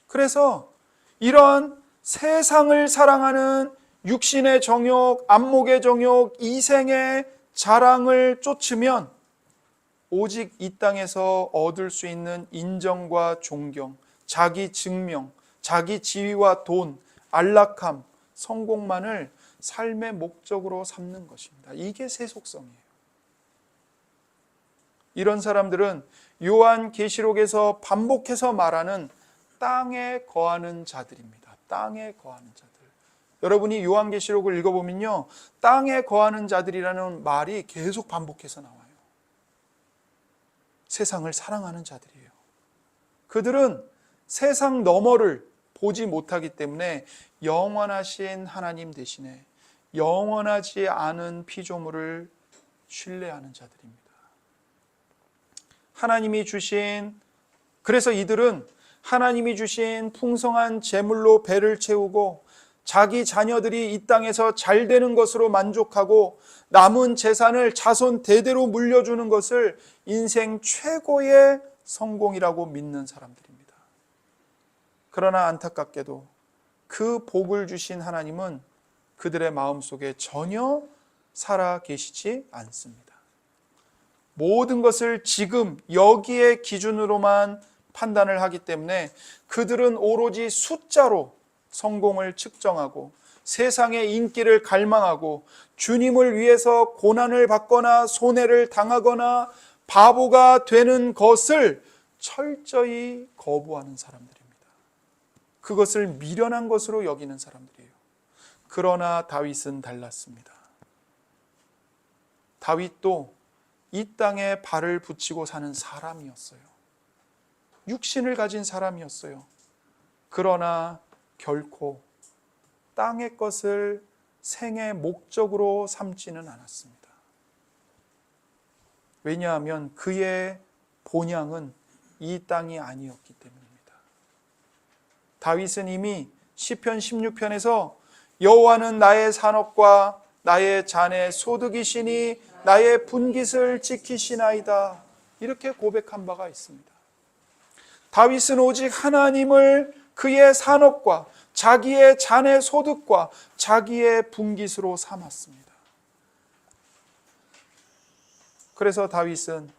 그래서 이런 세상을 사랑하는 육신의 정욕, 안목의 정욕, 이생의 자랑을 쫓으면 오직 이 땅에서 얻을 수 있는 인정과 존경, 자기 증명, 자기 지위와 돈, 안락함, 성공만을 삶의 목적으로 삼는 것입니다. 이게 세속성이에요. 이런 사람들은 요한계시록에서 반복해서 말하는 땅에 거하는 자들입니다. 땅에 거하는 자들. 여러분이 요한계시록을 읽어보면요, 땅에 거하는 자들이라는 말이 계속 반복해서 나와요. 세상을 사랑하는 자들이에요. 그들은 세상 너머를 보지 못하기 때문에 영원하신 하나님 대신에 영원하지 않은 피조물을 신뢰하는 자들입니다. 그래서 이들은 하나님이 주신 풍성한 재물로 배를 채우고 자기 자녀들이 이 땅에서 잘 되는 것으로 만족하고 남은 재산을 자손 대대로 물려주는 것을 인생 최고의 성공이라고 믿는 사람들입니다. 그러나 안타깝게도 그 복을 주신 하나님은 그들의 마음속에 전혀 살아 계시지 않습니다. 모든 것을 지금 여기에 기준으로만 판단을 하기 때문에 그들은 오로지 숫자로 성공을 측정하고 세상의 인기를 갈망하고 주님을 위해서 고난을 받거나 손해를 당하거나 바보가 되는 것을 철저히 거부하는 사람들입니다. 그것을 미련한 것으로 여기는 사람들이에요. 그러나 다윗은 달랐습니다. 다윗도 이 땅에 발을 붙이고 사는 사람이었어요. 육신을 가진 사람이었어요. 그러나 결코 땅의 것을 생의 목적으로 삼지는 않았습니다. 왜냐하면 그의 본향은 이 땅이 아니었기 때문입니다. 다윗은 이미 시편 16편에서 여호와는 나의 산업과 나의 잔의 소득이시니 나의 분깃을 지키시나이다, 이렇게 고백한 바가 있습니다. 다윗은 오직 하나님을 그의 산업과 자기의 잔의 소득과 자기의 분깃으로 삼았습니다. 그래서 다윗은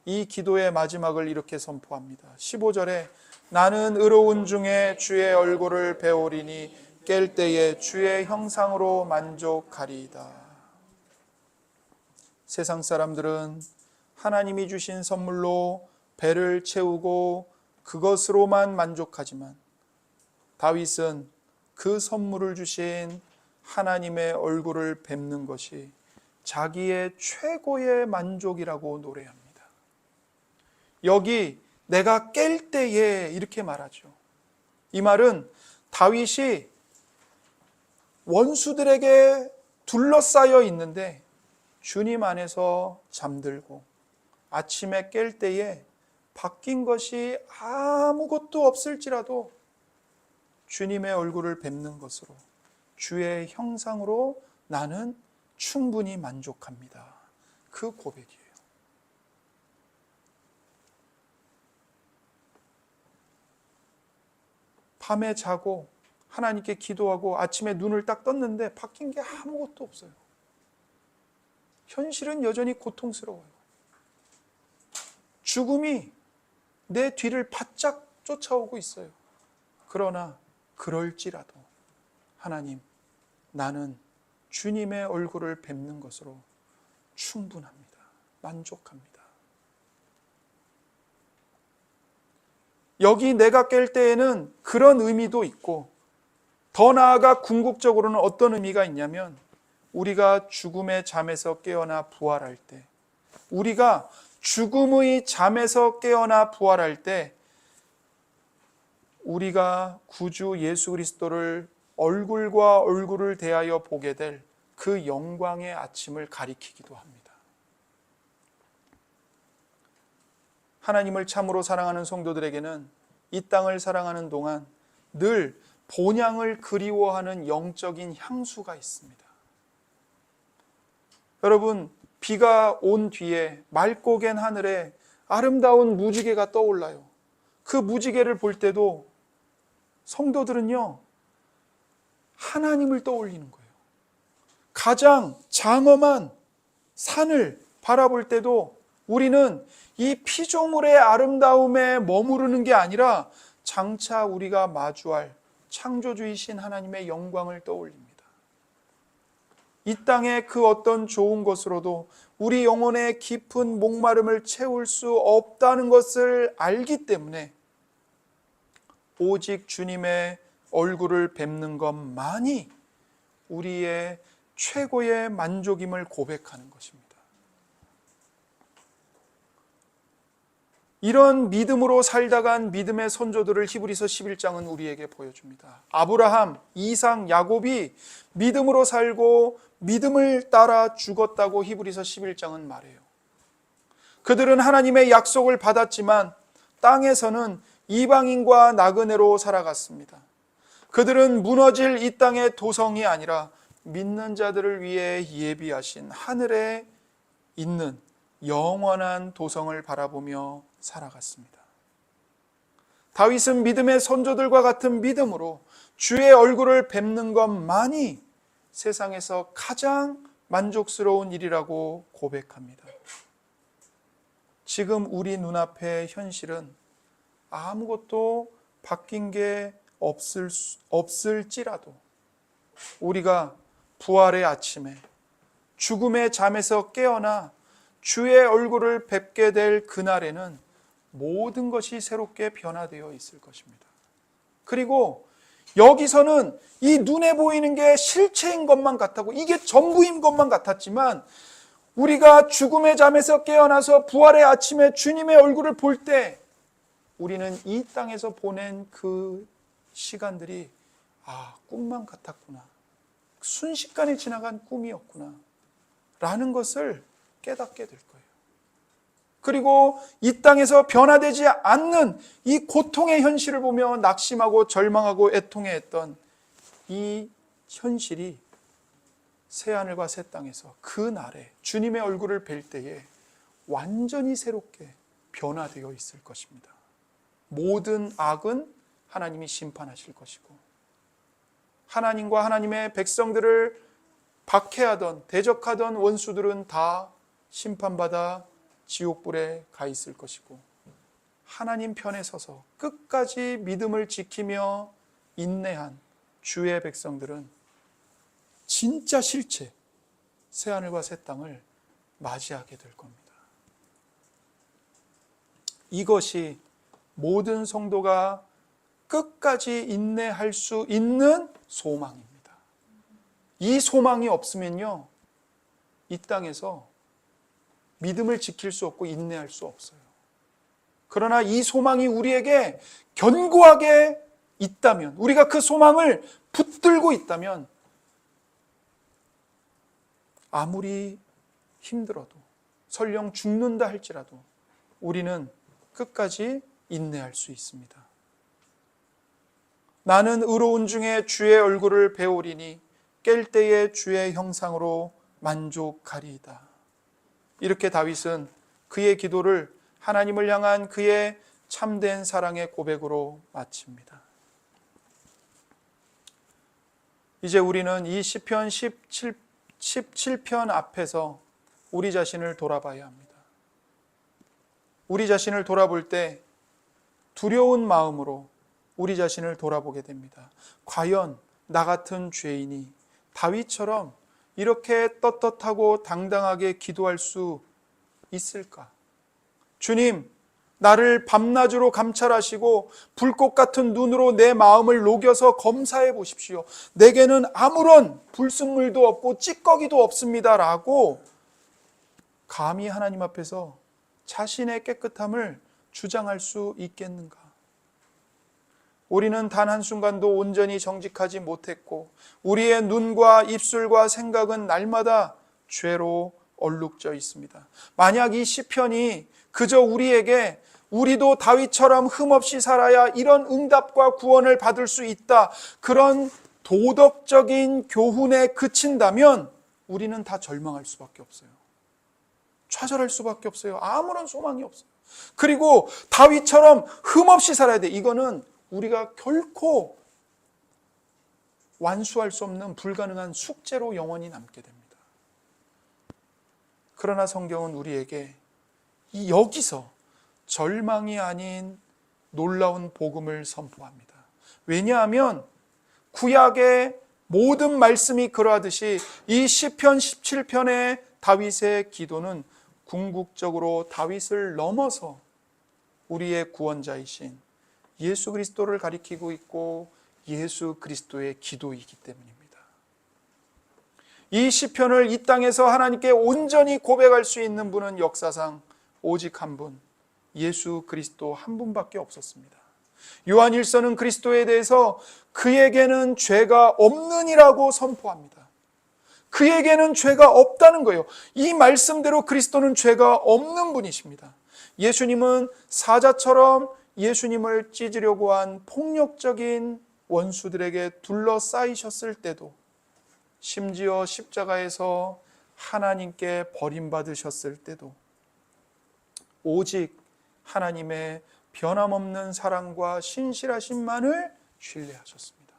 이 기도의 마지막을 이렇게 선포합니다. 15절에 나는 의로운 중에 주의 얼굴을 배우리니 깰 때에 주의 형상으로 만족하리이다. 세상 사람들은 하나님이 주신 선물로 배를 채우고 그것으로만 만족하지만 다윗은 그 선물을 주신 하나님의 얼굴을 뵙는 것이 자기의 최고의 만족이라고 노래합니다. 여기 내가 깰 때에 이렇게 말하죠. 이 말은 다윗이 원수들에게 둘러싸여 있는데 주님 안에서 잠들고 아침에 깰 때에 바뀐 것이 아무것도 없을지라도 주님의 얼굴을 뵙는 것으로 주의 형상으로 나는 충분히 만족합니다. 그 고백이에요. 밤에 자고 하나님께 기도하고 아침에 눈을 딱 떴는데 바뀐 게 아무것도 없어요. 현실은 여전히 고통스러워요. 죽음이 내 뒤를 바짝 쫓아오고 있어요. 그러나 그럴지라도 하나님, 나는 주님의 얼굴을 뵙는 것으로 충분합니다. 만족합니다. 여기 내가 깰 때에는 그런 의미도 있고, 더 나아가 궁극적으로는 어떤 의미가 있냐면, 우리가 죽음의 잠에서 깨어나 부활할 때, 우리가 죽음의 잠에서 깨어나 부활할 때 우리가 구주 예수 그리스도를 얼굴과 얼굴을 대하여 보게 될 그 영광의 아침을 가리키기도 합니다. 하나님을 참으로 사랑하는 성도들에게는 이 땅을 사랑하는 동안 늘 본향을 그리워하는 영적인 향수가 있습니다. 여러분, 비가 온 뒤에 맑고 갠 하늘에 아름다운 무지개가 떠올라요. 그 무지개를 볼 때도 성도들은요, 하나님을 떠올리는 거예요. 가장 장엄한 산을 바라볼 때도 우리는 이 피조물의 아름다움에 머무르는 게 아니라 장차 우리가 마주할 창조주이신 하나님의 영광을 떠올립니다. 이 땅의 그 어떤 좋은 것으로도 우리 영혼의 깊은 목마름을 채울 수 없다는 것을 알기 때문에 오직 주님의 얼굴을 뵙는 것만이 우리의 최고의 만족임을 고백하는 것입니다. 이런 믿음으로 살다간 믿음의 선조들을 히브리서 11장은 우리에게 보여줍니다. 아브라함, 이삭, 야곱이 믿음으로 살고 믿음을 따라 죽었다고 히브리서 11장은 말해요. 그들은 하나님의 약속을 받았지만 땅에서는 이방인과 나그네로 살아갔습니다. 그들은 무너질 이 땅의 도성이 아니라 믿는 자들을 위해 예비하신 하늘에 있는 영원한 도성을 바라보며 살아갔습니다. 다윗은 믿음의 선조들과 같은 믿음으로 주의 얼굴을 뵙는 것만이 세상에서 가장 만족스러운 일이라고 고백합니다. 지금 우리 눈앞의 현실은 아무것도 바뀐 게 없을지라도 우리가 부활의 아침에 죽음의 잠에서 깨어나 주의 얼굴을 뵙게 될 그날에는 모든 것이 새롭게 변화되어 있을 것입니다. 그리고 여기서는 이 눈에 보이는 게 실체인 것만 같았고 이게 전부인 것만 같았지만 우리가 죽음의 잠에서 깨어나서 부활의 아침에 주님의 얼굴을 볼 때 우리는 이 땅에서 보낸 그 시간들이 꿈만 같았구나. 순식간에 지나간 꿈이었구나. 라는 것을 깨닫게 될 거예요. 그리고 이 땅에서 변화되지 않는 이 고통의 현실을 보며 낙심하고 절망하고 애통해했던 이 현실이 새하늘과 새 땅에서 그 날에 주님의 얼굴을 뵐 때에 완전히 새롭게 변화되어 있을 것입니다. 모든 악은 하나님이 심판하실 것이고 하나님과 하나님의 백성들을 박해하던 대적하던 원수들은 다 심판받아 지옥불에 가 있을 것이고 하나님 편에 서서 끝까지 믿음을 지키며 인내한 주의 백성들은 진짜 실체 새하늘과 새 땅을 맞이하게 될 겁니다. 이것이 모든 성도가 끝까지 인내할 수 있는 소망입니다. 이 소망이 없으면요, 이 땅에서 믿음을 지킬 수 없고 인내할 수 없어요. 그러나 이 소망이 우리에게 견고하게 있다면, 우리가 그 소망을 붙들고 있다면 아무리 힘들어도, 설령 죽는다 할지라도 우리는 끝까지 인내할 수 있습니다. 나는 의로운 중에 주의 얼굴을 배우리니 깰 때에 주의 형상으로 만족하리이다. 이렇게 다윗은 그의 기도를 하나님을 향한 그의 참된 사랑의 고백으로 마칩니다. 이제 우리는 이 시편 17편 앞에서 우리 자신을 돌아봐야 합니다. 우리 자신을 돌아볼 때 두려운 마음으로 우리 자신을 돌아보게 됩니다. 과연 나 같은 죄인이 다윗처럼 이렇게 떳떳하고 당당하게 기도할 수 있을까? 주님, 나를 밤낮으로 감찰하시고 불꽃 같은 눈으로 내 마음을 녹여서 검사해 보십시오. 내게는 아무런 불순물도 없고 찌꺼기도 없습니다. 라고 감히 하나님 앞에서 자신의 깨끗함을 주장할 수 있겠는가? 우리는 단 한순간도 온전히 정직하지 못했고 우리의 눈과 입술과 생각은 날마다 죄로 얼룩져 있습니다. 만약 이 시편이 그저 우리에게 우리도 다윗처럼 흠없이 살아야 이런 응답과 구원을 받을 수 있다, 그런 도덕적인 교훈에 그친다면 우리는 다 절망할 수밖에 없어요. 좌절할 수밖에 없어요. 아무런 소망이 없어요. 그리고 다윗처럼 흠없이 살아야 돼. 이거는 우리가 결코 완수할 수 없는 불가능한 숙제로 영원히 남게 됩니다. 그러나 성경은 우리에게 여기서 절망이 아닌 놀라운 복음을 선포합니다. 왜냐하면 구약의 모든 말씀이 그러하듯이 이 시편 17편의 다윗의 기도는 궁극적으로 다윗을 넘어서 우리의 구원자이신 예수 그리스도를 가리키고 있고 예수 그리스도의 기도이기 때문입니다. 이 시편을 이 땅에서 하나님께 온전히 고백할 수 있는 분은 역사상 오직 한 분, 예수 그리스도 한 분밖에 없었습니다. 요한 1서는 그리스도에 대해서 그에게는 죄가 없느니라고 선포합니다. 그에게는 죄가 없다는 거예요. 이 말씀대로 그리스도는 죄가 없는 분이십니다. 예수님은 사자처럼 예수님을 찢으려고 한 폭력적인 원수들에게 둘러싸이셨을 때도, 심지어 십자가에서 하나님께 버림받으셨을 때도 오직 하나님의 변함없는 사랑과 신실하심만을 신뢰하셨습니다.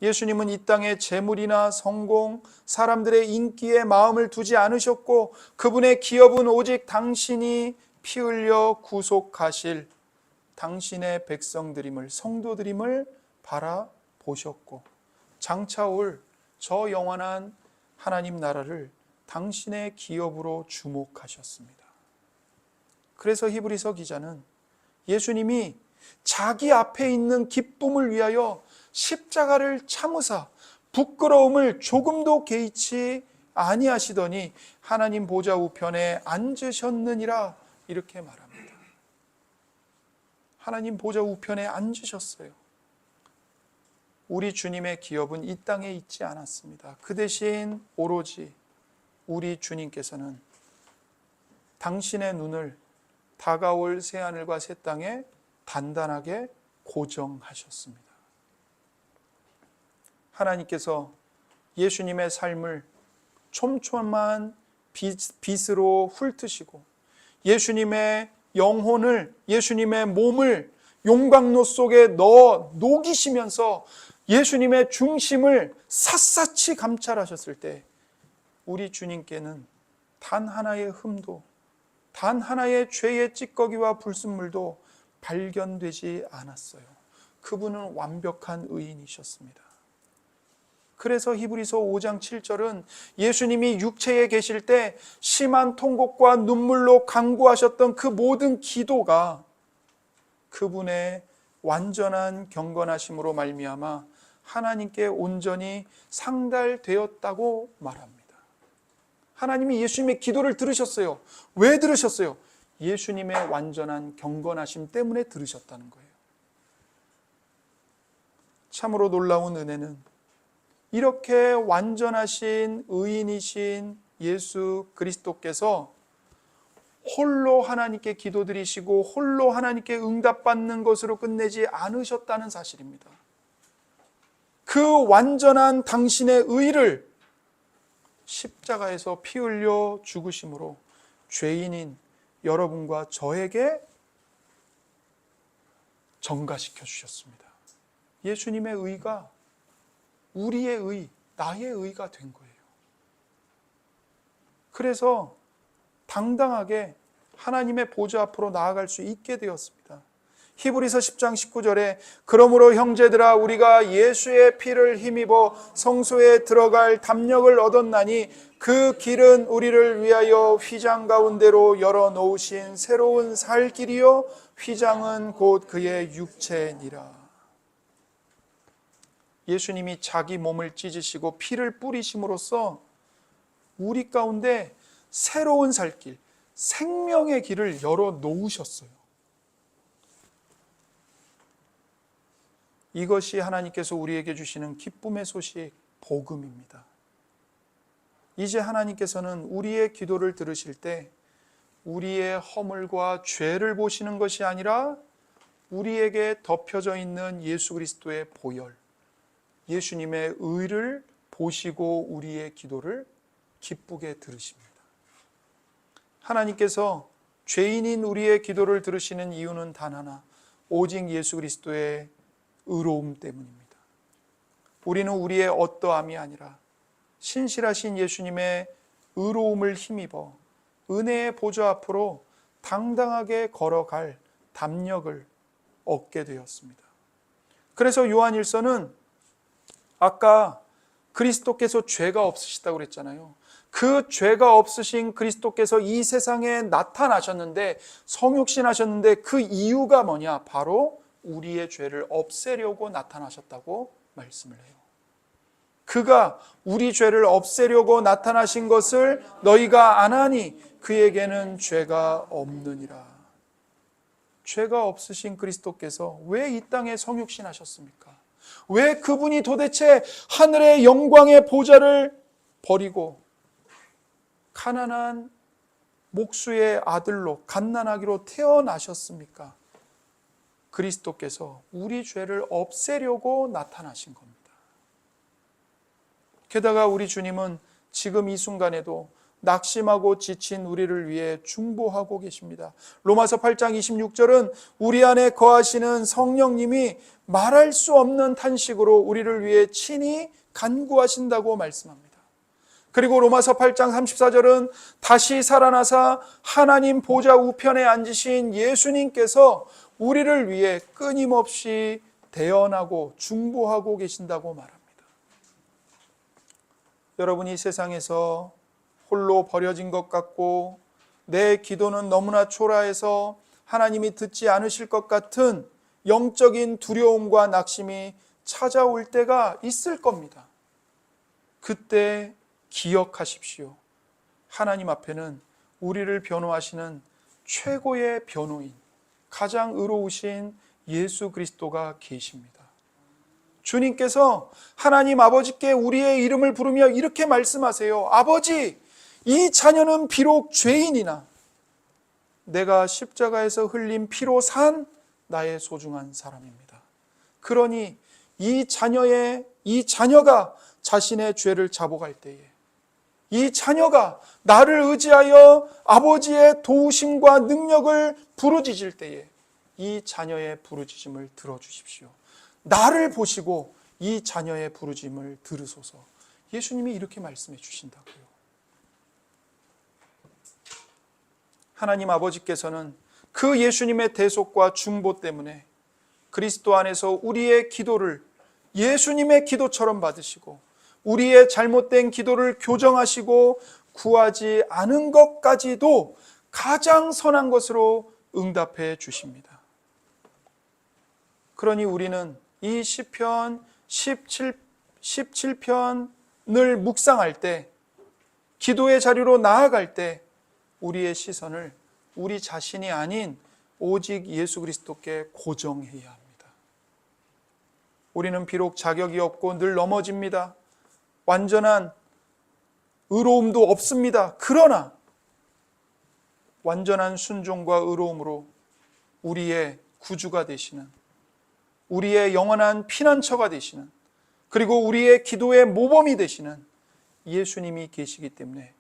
예수님은 이 땅에 재물이나 성공, 사람들의 인기에 마음을 두지 않으셨고 그분의 기업은 오직 당신이 피 흘려 구속하실 당신의 백성들임을, 성도들임을 바라보셨고 장차 올 저 영원한 하나님 나라를 당신의 기업으로 주목하셨습니다. 그래서 히브리서 기자는 예수님이 자기 앞에 있는 기쁨을 위하여 십자가를 참으사 부끄러움을 조금도 개의치 아니하시더니 하나님 보좌 우편에 앉으셨느니라, 이렇게 말합니다. 하나님 보좌 우편에 앉으셨어요. 우리 주님의 기업은 이 땅에 있지 않았습니다. 그 대신 오로지 우리 주님께서는 당신의 눈을 다가올 새하늘과 새 땅에 단단하게 고정하셨습니다. 하나님께서 예수님의 삶을 촘촘한 빗으로 훑으시고 예수님의 영혼을, 예수님의 몸을 용광로 속에 넣어 녹이시면서 예수님의 중심을 샅샅이 감찰하셨을 때 우리 주님께는 단 하나의 흠도, 단 하나의 죄의 찌꺼기와 불순물도 발견되지 않았어요. 그분은 완벽한 의인이셨습니다. 그래서 히브리서 5장 7절은 예수님이 육체에 계실 때 심한 통곡과 눈물로 간구하셨던 그 모든 기도가 그분의 완전한 경건하심으로 말미암아 하나님께 온전히 상달되었다고 말합니다. 하나님이 예수님의 기도를 들으셨어요. 왜 들으셨어요? 예수님의 완전한 경건하심 때문에 들으셨다는 거예요. 참으로 놀라운 은혜는 이렇게 완전하신 의인이신 예수 그리스도께서 홀로 하나님께 기도드리시고 홀로 하나님께 응답받는 것으로 끝내지 않으셨다는 사실입니다. 그 완전한 당신의 의를 십자가에서 피 흘려 죽으심으로 죄인인 여러분과 저에게 전가시켜 주셨습니다. 예수님의 의가 우리의 의, 나의 의가 된 거예요. 그래서 당당하게 하나님의 보좌 앞으로 나아갈 수 있게 되었습니다. 히브리서 10장 19절에 그러므로 형제들아 우리가 예수의 피를 힘입어 성소에 들어갈 담력을 얻었나니 그 길은 우리를 위하여 휘장 가운데로 열어놓으신 새로운 살 길이요 휘장은 곧 그의 육체니라. 예수님이 자기 몸을 찢으시고 피를 뿌리심으로써 우리 가운데 새로운 살길, 생명의 길을 열어놓으셨어요. 이것이 하나님께서 우리에게 주시는 기쁨의 소식, 복음입니다. 이제 하나님께서는 우리의 기도를 들으실 때 우리의 허물과 죄를 보시는 것이 아니라 우리에게 덮여져 있는 예수 그리스도의 보혈, 예수님의 의를 보시고 우리의 기도를 기쁘게 들으십니다. 하나님께서 죄인인 우리의 기도를 들으시는 이유는 단 하나, 오직 예수 그리스도의 의로움 때문입니다. 우리는 우리의 어떠함이 아니라 신실하신 예수님의 의로움을 힘입어 은혜의 보좌 앞으로 당당하게 걸어갈 담력을 얻게 되었습니다. 그래서 요한일서는 아까 그리스도께서 죄가 없으시다고 그랬잖아요. 그 죄가 없으신 그리스도께서 이 세상에 나타나셨는데, 성육신하셨는데 그 이유가 뭐냐? 바로 우리의 죄를 없애려고 나타나셨다고 말씀을 해요. 그가 우리 죄를 없애려고 나타나신 것을 너희가 아나니 그에게는 죄가 없느니라. 죄가 없으신 그리스도께서 왜 이 땅에 성육신하셨습니까? 왜 그분이 도대체 하늘의 영광의 보좌를 버리고 가난한 목수의 아들로 갓난아기로 태어나셨습니까? 그리스도께서 우리 죄를 없애려고 나타나신 겁니다. 게다가 우리 주님은 지금 이 순간에도 낙심하고 지친 우리를 위해 중보하고 계십니다. 로마서 8장 26절은 우리 안에 거하시는 성령님이 말할 수 없는 탄식으로 우리를 위해 친히 간구하신다고 말씀합니다. 그리고 로마서 8장 34절은 다시 살아나사 하나님 보좌 우편에 앉으신 예수님께서 우리를 위해 끊임없이 대언하고 중보하고 계신다고 말합니다. 여러분이 세상에서 홀로 버려진 것 같고 내 기도는 너무나 초라해서 하나님이 듣지 않으실 것 같은 영적인 두려움과 낙심이 찾아올 때가 있을 겁니다. 그때 기억하십시오. 하나님 앞에는 우리를 변호하시는 최고의 변호인, 가장 의로우신 예수 그리스도가 계십니다. 주님께서 하나님 아버지께 우리의 이름을 부르며 이렇게 말씀하세요. 아버지, 이 자녀는 비록 죄인이나 내가 십자가에서 흘린 피로 산 나의 소중한 사람입니다. 그러니 이 자녀가 자신의 죄를 자복할 때에, 이 자녀가 나를 의지하여 아버지의 도우심과 능력을 부르짖을 때에 이 자녀의 부르짖음을 들어주십시오. 나를 보시고 이 자녀의 부르짖음을 들으소서. 예수님이 이렇게 말씀해 주신다고요. 하나님 아버지께서는 그 예수님의 대속과 중보 때문에 그리스도 안에서 우리의 기도를 예수님의 기도처럼 받으시고 우리의 잘못된 기도를 교정하시고 구하지 않은 것까지도 가장 선한 것으로 응답해 주십니다. 그러니 우리는 이 시편 17편을 묵상할 때, 기도의 자리로 나아갈 때 우리의 시선을 우리 자신이 아닌 오직 예수 그리스도께 고정해야 합니다. 우리는 비록 자격이 없고 늘 넘어집니다. 완전한 의로움도 없습니다. 그러나 완전한 순종과 의로움으로 우리의 구주가 되시는, 우리의 영원한 피난처가 되시는, 그리고 우리의 기도의 모범이 되시는 예수님이 계시기 때문에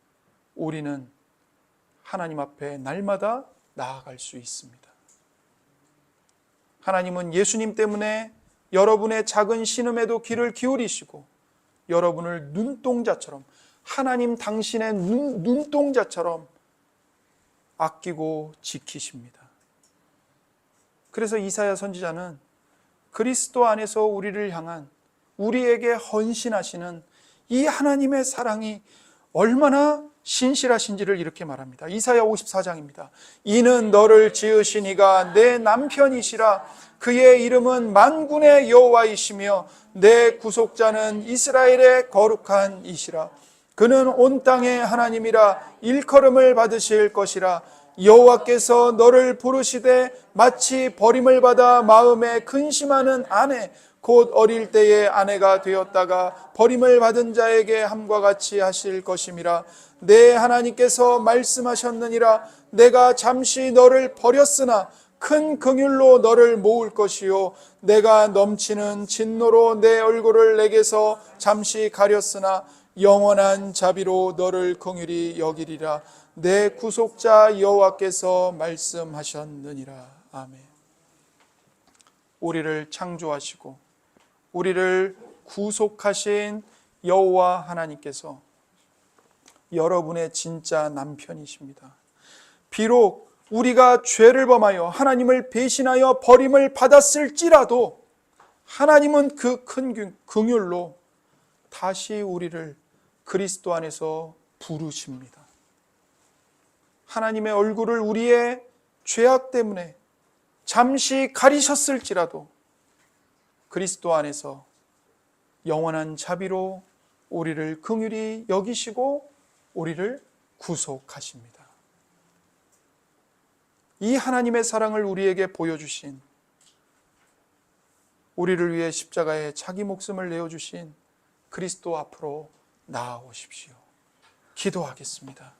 우리는 하나님 앞에 날마다 나아갈 수 있습니다. 하나님은 예수님 때문에 여러분의 작은 신음에도 귀를 기울이시고 여러분을 눈동자처럼, 하나님 당신의 눈동자처럼 아끼고 지키십니다. 그래서 이사야 선지자는 그리스도 안에서 우리를 향한, 우리에게 헌신하시는 이 하나님의 사랑이 얼마나 신실하신지를 이렇게 말합니다. 이사야 54장입니다. 이는 너를 지으신 이가 내 남편이시라. 그의 이름은 만군의 여호와이시며 내 구속자는 이스라엘의 거룩한 이시라. 그는 온 땅의 하나님이라. 일컬음을 받으실 것이라. 여호와께서 너를 부르시되 마치 버림을 받아 마음에 근심하는 아내, 곧 어릴 때의 아내가 되었다가 버림을 받은 자에게 함과 같이 하실 것임이라. 내 하나님께서 말씀하셨느니라. 내가 잠시 너를 버렸으나 큰 긍휼로 너를 모을 것이요 내가 넘치는 진노로 내 얼굴을 내게서 잠시 가렸으나 영원한 자비로 너를 긍휼히 여기리라. 내 구속자 여호와께서 말씀하셨느니라. 아멘. 우리를 창조하시고 우리를 구속하신 여호와 하나님께서 여러분의 진짜 남편이십니다. 비록 우리가 죄를 범하여 하나님을 배신하여 버림을 받았을지라도 하나님은 그 큰 긍휼로 다시 우리를 그리스도 안에서 부르십니다. 하나님의 얼굴을 우리의 죄악 때문에 잠시 가리셨을지라도 그리스도 안에서 영원한 자비로 우리를 긍휼히 여기시고 우리를 구속하십니다. 이 하나님의 사랑을 우리에게 보여주신, 우리를 위해 십자가에 자기 목숨을 내어주신 그리스도 앞으로 나아오십시오. 기도하겠습니다.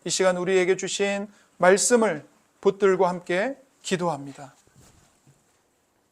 이 시간 우리에게 주신 말씀을 붙들고 함께 기도합니다.